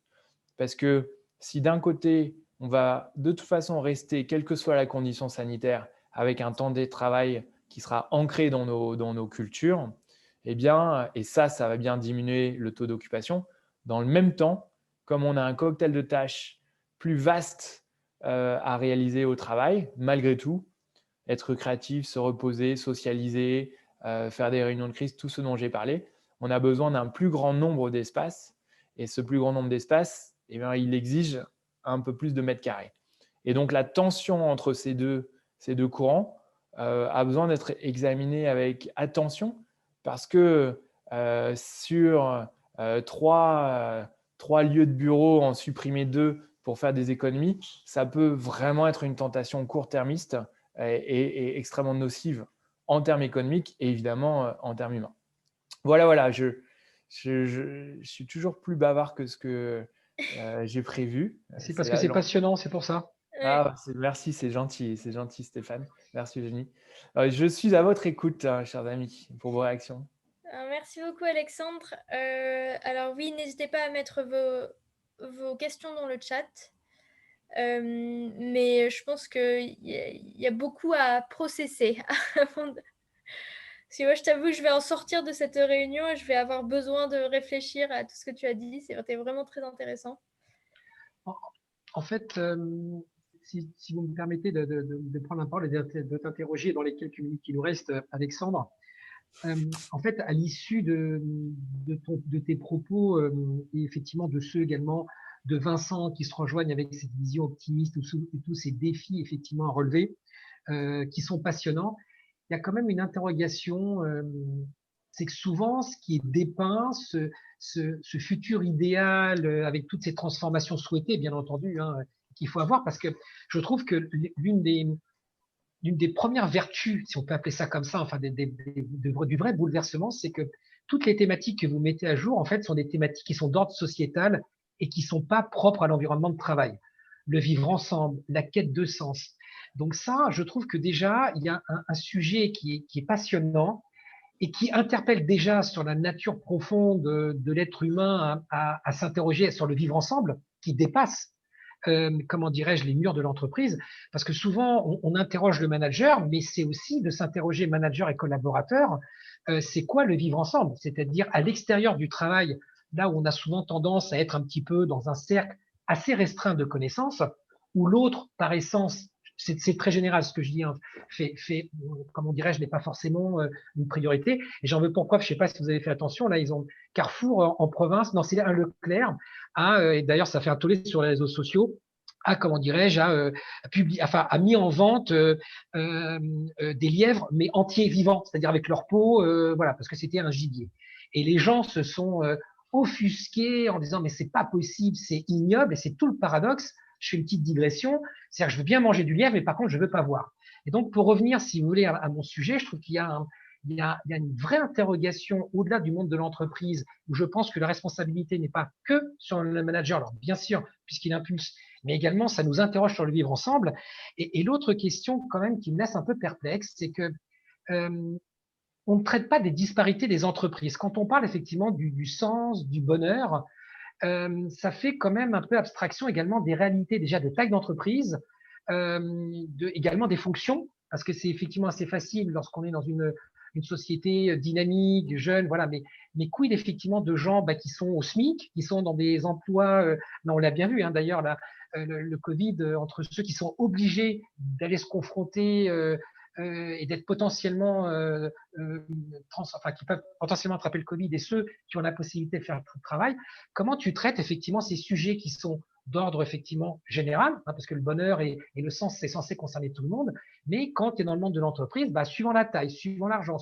parce que si d'un côté, on va de toute façon rester, quelle que soit la condition sanitaire, avec un temps de travail qui sera ancré dans nos cultures, eh bien, et ça va bien diminuer le taux d'occupation. Dans le même temps, comme on a un cocktail de tâches plus vaste à réaliser au travail, malgré tout, être créatif, se reposer, socialiser, faire des réunions de crise, tout ce dont j'ai parlé, on a besoin d'un plus grand nombre d'espaces. Et ce plus grand nombre d'espaces, eh bien, il exige un peu plus de mètres carrés. Et donc, la tension entre ces deux courants a besoin d'être examinée avec attention parce que sur trois lieux de bureau, en supprimer 2 pour faire des économies, ça peut vraiment être une tentation court-termiste et extrêmement nocive en termes économiques et évidemment en termes humains. Voilà, je suis toujours plus bavard que ce que j'ai prévu. C'est parce que c'est passionnant, c'est pour ça. Ah, merci, c'est gentil Stéphane. Merci Eugénie. Je suis à votre écoute, chers amis, pour vos réactions. Merci beaucoup Alexandre. Alors oui, n'hésitez pas à mettre vos questions dans le chat. Mais je pense qu'il y a beaucoup à processer avant de... Parce que moi, je t'avoue, je vais en sortir de cette réunion et je vais avoir besoin de réfléchir à tout ce que tu as dit. C'était vraiment très intéressant. En fait, si vous me permettez de prendre la parole et de t'interroger dans les quelques minutes qui nous restent, Alexandre, en fait, à l'issue de tes propos et effectivement de ceux également de Vincent qui se rejoignent avec cette vision optimiste et tous ces défis effectivement à relever qui sont passionnants, il y a quand même une interrogation, c'est que souvent ce qui est dépeint, ce futur idéal avec toutes ces transformations souhaitées, bien entendu, hein, qu'il faut avoir, parce que je trouve que l'une des premières vertus, si on peut appeler ça comme ça, enfin du vrai bouleversement, c'est que toutes les thématiques que vous mettez à jour, en fait, sont des thématiques qui sont d'ordre sociétal et qui sont pas propres à l'environnement de travail. Le vivre ensemble, la quête de sens. Donc ça, je trouve que déjà, il y a un sujet qui est passionnant et qui interpelle déjà sur la nature profonde de l'être humain à s'interroger sur le vivre ensemble, qui dépasse comment dirais-je, les murs de l'entreprise, parce que souvent on interroge le manager, mais c'est aussi de s'interroger manager et collaborateur, c'est quoi le vivre ensemble, c'est-à-dire à l'extérieur du travail, là où on a souvent tendance à être un petit peu dans un cercle assez restreint de connaissances, où l'autre, par essence, c'est très général ce que je dis, hein, comment dirais-je, n'est pas forcément une priorité. Et j'en veux pour preuve, je ne sais pas si vous avez fait attention, là, ils ont Carrefour en province, non, c'est un Leclerc, et d'ailleurs, ça fait un tollé sur les réseaux sociaux, comment dirais-je, a mis en vente des lièvres, mais entiers vivants, c'est-à-dire avec leur peau, voilà, parce que c'était un gibier. Et les gens se sont offusqués en disant, mais c'est pas possible, c'est ignoble, et c'est tout le paradoxe. Je fais une petite digression, c'est-à-dire que je veux bien manger du lièvre, mais par contre, je veux pas voir. Et donc, pour revenir, si vous voulez, à mon sujet, je trouve qu'il y a une vraie interrogation au-delà du monde de l'entreprise, où je pense que la responsabilité n'est pas que sur le manager, alors bien sûr, puisqu'il impulse, mais également ça nous interroge sur le vivre ensemble. Et l'autre question quand même qui me laisse un peu perplexe, c'est que on ne traite pas des disparités des entreprises. Quand on parle effectivement du sens, du bonheur, ça fait quand même un peu abstraction également des réalités déjà de taille d'entreprise, également des fonctions, parce que c'est effectivement assez facile lorsqu'on est dans une société dynamique, jeune, voilà, mais quid effectivement de gens qui sont au SMIC, qui sont dans des emplois, là, on l'a bien vu, hein, d'ailleurs, le Covid, entre ceux qui sont obligés d'aller se confronter et d'être potentiellement, qui peuvent potentiellement attraper le Covid, et ceux qui ont la possibilité de faire tout le travail, comment tu traites effectivement ces sujets qui sont d'ordre effectivement général, hein, parce que le bonheur et le sens, c'est censé concerner tout le monde, mais quand tu es dans le monde de l'entreprise, suivant la taille, suivant l'argent,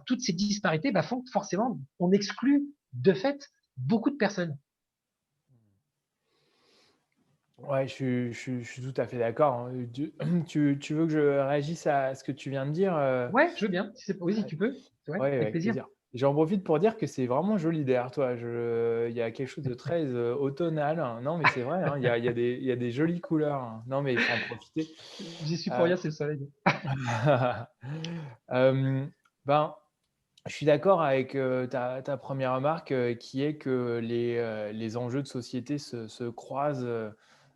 toutes ces disparités font que forcément, on exclut de fait beaucoup de personnes. Ouais, je suis tout à fait d'accord, hein. Tu veux que je réagisse à ce que tu viens de dire? Ouais, je veux bien. Oui, si tu peux. Ouais, Ouais, avec avec plaisir. plaisir. J'en profite pour dire que c'est vraiment joli derrière toi. Il y a quelque chose de très automnal. Non, mais c'est vrai, hein, il y a des jolies couleurs, hein. Non, mais il faut en profiter. J'y suis pour Euh, rien, c'est le soleil. euh, ben, je suis d'accord avec ta première remarque qui est que les enjeux de société se croisent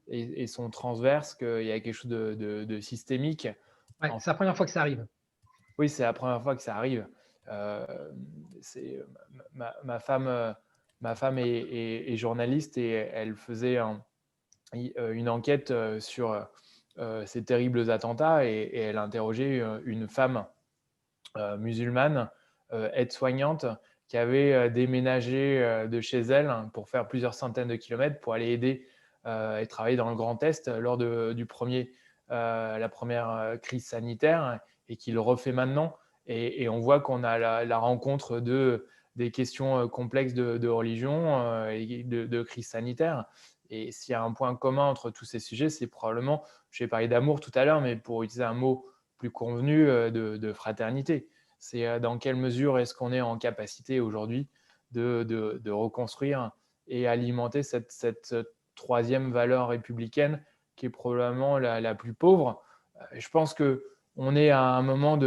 et sont transverses, qu'il y a quelque chose de systémique. Ouais, c'est la première fois que ça arrive. Oui, c'est la première fois que ça arrive. Euh, ma femme est journaliste et elle faisait une enquête sur ces terribles attentats et elle interrogeait une femme musulmane, aide-soignante, qui avait déménagé de chez elle, hein, pour faire plusieurs centaines de kilomètres pour aller aider et travailler dans le Grand Est lors la première crise sanitaire, et qui le refait maintenant. Et on voit qu'on a la rencontre des questions complexes de religion et de crise sanitaire. Et s'il y a un point commun entre tous ces sujets, c'est probablement, j'ai parlé d'amour tout à l'heure, mais pour utiliser un mot plus convenu, de fraternité. C'est dans quelle mesure est-ce qu'on est en capacité aujourd'hui de reconstruire et alimenter cette troisième valeur républicaine qui est probablement la plus pauvre. Je pense qu'on est à un moment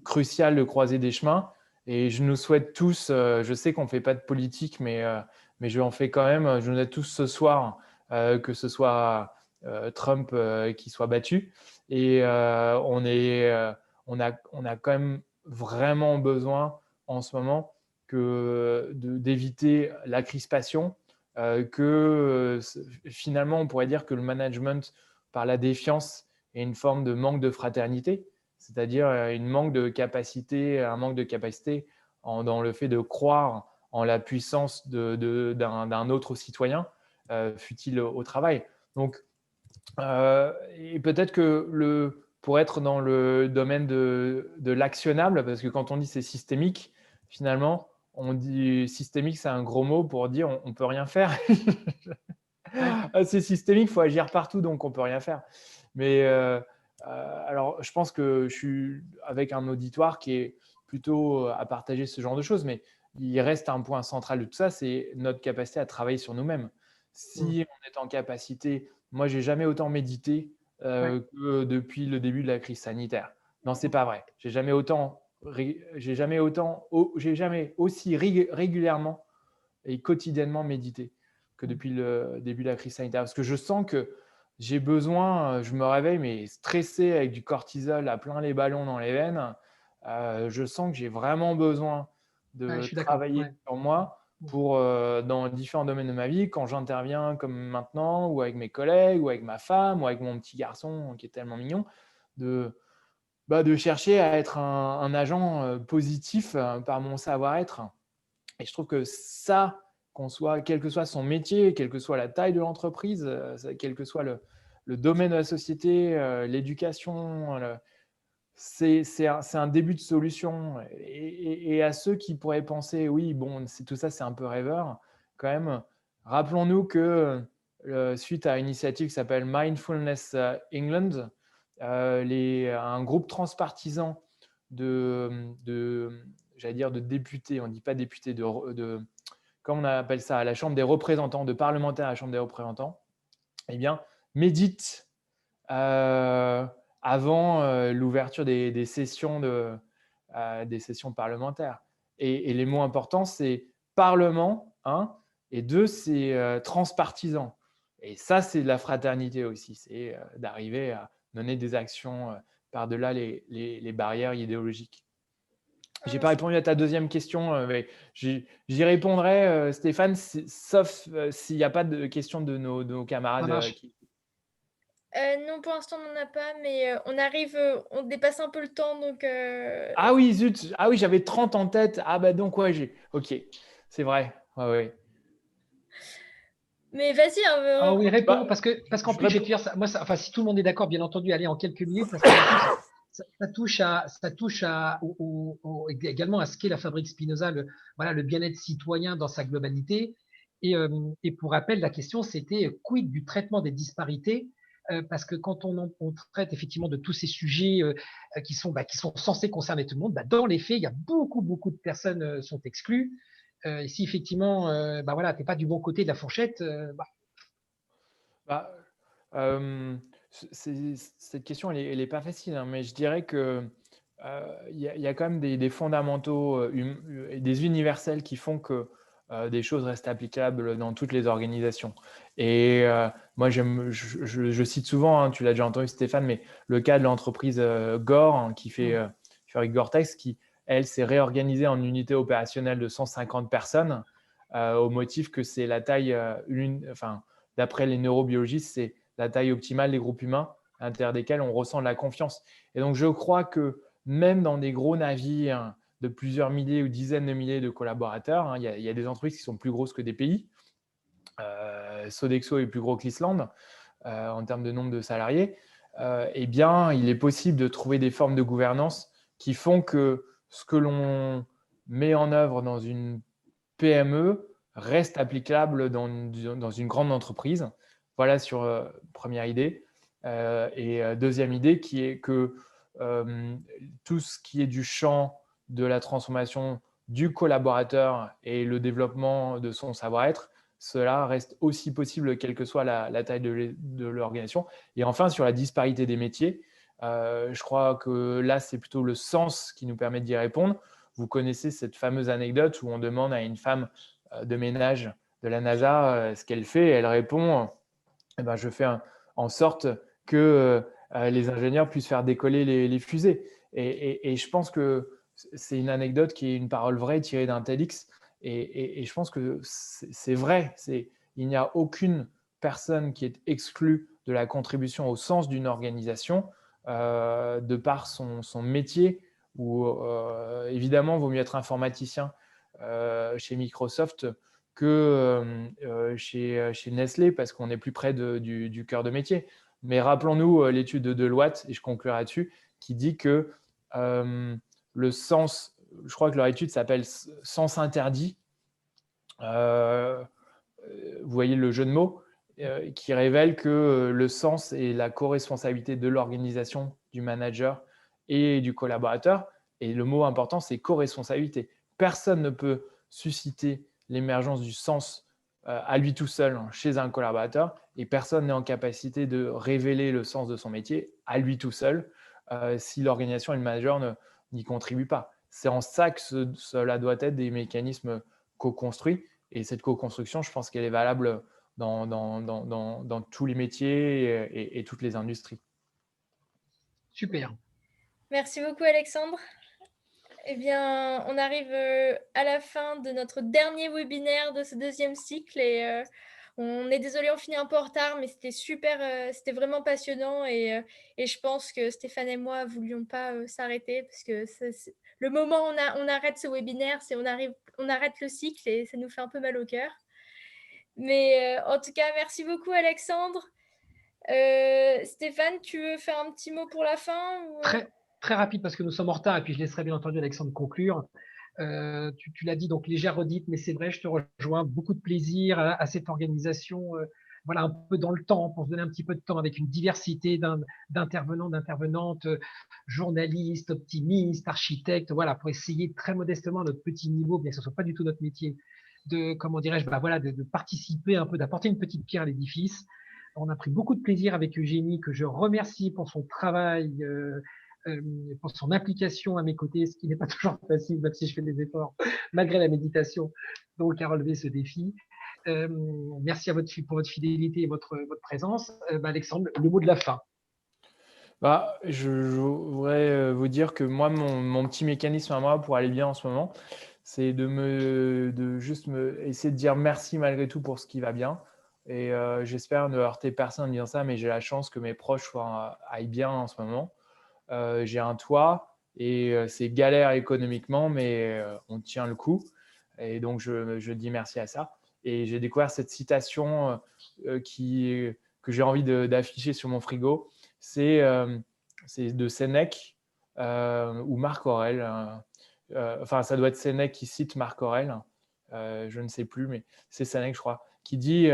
crucial de croiser des chemins et je nous souhaite tous, je sais qu'on ne fait pas de politique, mais je en fais quand même, je nous souhaite tous ce soir que ce soit Trump qui soit battu. Et on a quand même vraiment besoin en ce moment d'éviter la crispation, finalement on pourrait dire que le management par la défiance est une forme de manque de fraternité, c'est-à-dire un manque de capacité dans le fait de croire en la puissance d'un autre citoyen, fût-il au travail. Donc, et peut-être que pour être dans le domaine de l'actionnable, parce que quand on dit c'est systémique, finalement, on dit systémique, c'est un gros mot pour dire on ne peut rien faire. C'est systémique, il faut agir partout, donc on ne peut rien faire. Mais alors, je pense que je suis avec un auditoire qui est plutôt à partager ce genre de choses, mais il reste un point central de tout ça, c'est notre capacité à travailler sur nous-mêmes. Si on est en capacité, moi, j'ai jamais autant médité que depuis le début de la crise sanitaire. Non, c'est pas vrai. J'ai jamais aussi régulièrement et quotidiennement médité que depuis le début de la crise sanitaire. Parce que je sens que j'ai besoin, je me réveille, mais stressé avec du cortisol à plein les ballons dans les veines. Je sens que j'ai vraiment besoin Ouais, de je suis d'accord. travailler Ouais. sur moi dans différents domaines de ma vie, quand j'interviens comme maintenant, ou avec mes collègues, ou avec ma femme, ou avec mon petit garçon qui est tellement mignon, de chercher à être un agent positif par mon savoir-être. Et je trouve que ça, quel que soit son métier, quelle que soit la taille de l'entreprise, quel que soit le domaine de la société, l'éducation, c'est un début de solution. Et à ceux qui pourraient penser, oui, bon, tout ça, c'est un peu rêveur, quand même, rappelons-nous que suite à une initiative qui s'appelle Mindfulness England, un groupe transpartisan j'allais dire de députés, on ne dit pas députés, comment on appelle ça, à la Chambre des représentants, de parlementaires à la Chambre des représentants, eh bien, médite avant l'ouverture des sessions parlementaires. Et les mots importants, c'est parlement, un, et deux, c'est transpartisan. Et ça, c'est de la fraternité aussi, c'est d'arriver à mener des actions par-delà les barrières idéologiques. Je n'ai pas répondu à ta deuxième question, mais j'y répondrai, Stéphane, sauf s'il n'y a pas de questions de nos camarades. Non, pour l'instant, on n'en a pas, mais on dépasse un peu le temps. Donc, Ah oui, zut, ah oui, j'avais 30 en tête. Ah bah donc, ouais, ok, c'est vrai. Ouais. Mais vas-y. Ah oui, réponds, Bah, parce qu'en je plus, je vais te réponds. dire, enfin, si tout le monde est d'accord, bien entendu, allez, en quelques minutes, parce qu'en plus, également à ce qu'est la Fabrique Spinoza, voilà, le bien-être citoyen dans sa globalité. Et pour rappel, la question, c'était quid du traitement des disparités, parce que quand on traite effectivement de tous ces sujets qui sont censés concerner tout le monde, dans les faits, il y a beaucoup de personnes sont exclues. Et si effectivement, voilà, t'es pas du bon côté de la fourchette, Bah, cette question, elle est pas facile, hein, mais je dirais que y a quand même des fondamentaux et des universels qui font que des choses restent applicables dans toutes les organisations. Et moi, je cite souvent, hein, tu l'as déjà entendu, Stéphane, mais le cas de l'entreprise Gore, hein, qui fait avec Gore-Tex, qui, elle, s'est réorganisée en unité opérationnelle de 150 personnes au motif que c'est la taille, d'après les neurobiologistes, c'est la taille optimale des groupes humains à l'intérieur desquels on ressent de la confiance. Et donc, je crois que même dans des gros navires de plusieurs milliers ou dizaines de milliers de collaborateurs, hein, il y a des entreprises qui sont plus grosses que des pays. Sodexo est plus gros que l'Islande en termes de nombre de salariés. Eh bien, il est possible de trouver des formes de gouvernance qui font que ce que l'on met en œuvre dans une PME reste applicable dans une grande entreprise. Voilà sur première idée. Et deuxième idée qui est que tout ce qui est du champ de la transformation du collaborateur et le développement de son savoir-être, cela reste aussi possible quelle que soit la taille de l'organisation. Et enfin, sur la disparité des métiers, je crois que là, c'est plutôt le sens qui nous permet d'y répondre. Vous connaissez cette fameuse anecdote où on demande à une femme de ménage de la NASA ce qu'elle fait. Et elle répond je fais en sorte que les ingénieurs puissent faire décoller les fusées. Et je pense que c'est une anecdote qui est une parole vraie tirée d'un TEDx. Et je pense que c'est vrai. Il n'y a aucune personne qui est exclue de la contribution au sens d'une organisation de par son métier. Ou évidemment, il vaut mieux être informaticien chez Microsoft que chez Nestlé, parce qu'on est plus près du cœur de métier. Mais rappelons-nous l'étude de Deloitte, et je conclurai là-dessus, qui dit que le sens, je crois que leur étude s'appelle Sens interdit, vous voyez le jeu de mots, qui révèle que le sens est la co-responsabilité de l'organisation, du manager et du collaborateur. Et le mot important, c'est co-responsabilité. Personne ne peut susciter l'émergence du sens à lui tout seul chez un collaborateur et personne n'est en capacité de révéler le sens de son métier à lui tout seul si l'organisation et le manager n'y contribuent pas. C'est en ça que cela doit être des mécanismes co-construits. Et cette co-construction, je pense qu'elle est valable dans tous les métiers et toutes les industries. super. Merci beaucoup, Alexandre. Eh bien, on arrive à la fin de notre dernier webinaire de ce deuxième cycle et on est désolé, on finit un peu en retard, mais c'était super, c'était vraiment passionnant et je pense que Stéphane et moi ne voulions pas s'arrêter parce que le moment où on arrête ce webinaire, c'est on arrête le cycle et ça nous fait un peu mal au cœur. Mais en tout cas, merci beaucoup Alexandre. Stéphane, tu veux faire un petit mot pour la fin ou... Très, très rapide parce que nous sommes en retard et puis je laisserai bien entendu Alexandre conclure. Tu l'as dit, donc légère redite, mais c'est vrai, je te rejoins. Beaucoup de plaisir à cette organisation, voilà, un peu dans le temps, pour se donner un petit peu de temps avec une diversité d'intervenants, d'intervenantes, journalistes, optimistes, architectes, voilà, pour essayer très modestement à notre petit niveau, bien que ce soit pas du tout notre métier, de, comment dirais-je, bah, voilà, de participer un peu, d'apporter une petite pierre à l'édifice. On a pris beaucoup de plaisir avec Eugénie, que je remercie pour son travail. Euh, pour son implication à mes côtés, ce qui n'est pas toujours facile, même si je fais des efforts, malgré la méditation, donc à relever ce défi. Merci pour votre fidélité et votre présence. Alexandre, le mot de la fin. Bah, je voudrais vous dire que moi, mon petit mécanisme à moi pour aller bien en ce moment, c'est de juste essayer de dire merci malgré tout pour ce qui va bien. Et j'espère ne heurter personne en disant ça, mais j'ai la chance que mes proches aillent bien en ce moment. J'ai un toit et c'est galère économiquement, mais on tient le coup. Et donc, je dis merci à ça. Et j'ai découvert cette citation que j'ai envie d'afficher sur mon frigo. C'est de Sénèque ou Marc Aurèle. Enfin, ça doit être Sénèque qui cite Marc Aurèle. Je ne sais plus, mais c'est Sénèque, je crois, qui dit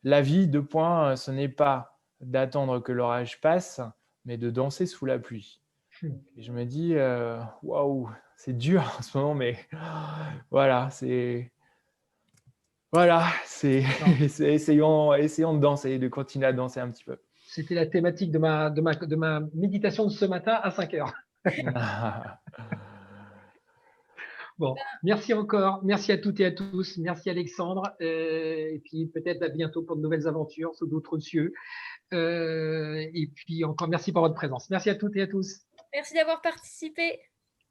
la vie, deux points, ce n'est pas d'attendre que l'orage passe, mais de danser sous la pluie. Et je me dis, waouh, c'est dur en ce moment, mais voilà, essayons de danser, de continuer à danser un petit peu. C'était la thématique de ma méditation de ce matin à 5 heures. Bon, merci encore. Merci à toutes et à tous. Merci Alexandre. Et puis peut-être à bientôt pour de nouvelles aventures sous d'autres cieux. Et puis encore merci pour votre présence. Merci à toutes et à tous. Merci d'avoir participé.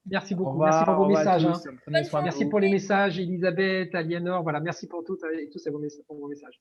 Merci Au beaucoup. Merci pour revoir, vos au revoir à messages. tous. Prenez Bonne soin fin de de Merci vous. pour les journée. messages, Elisabeth, Aliénor. Voilà, merci pour toutes et tous pour vos messages.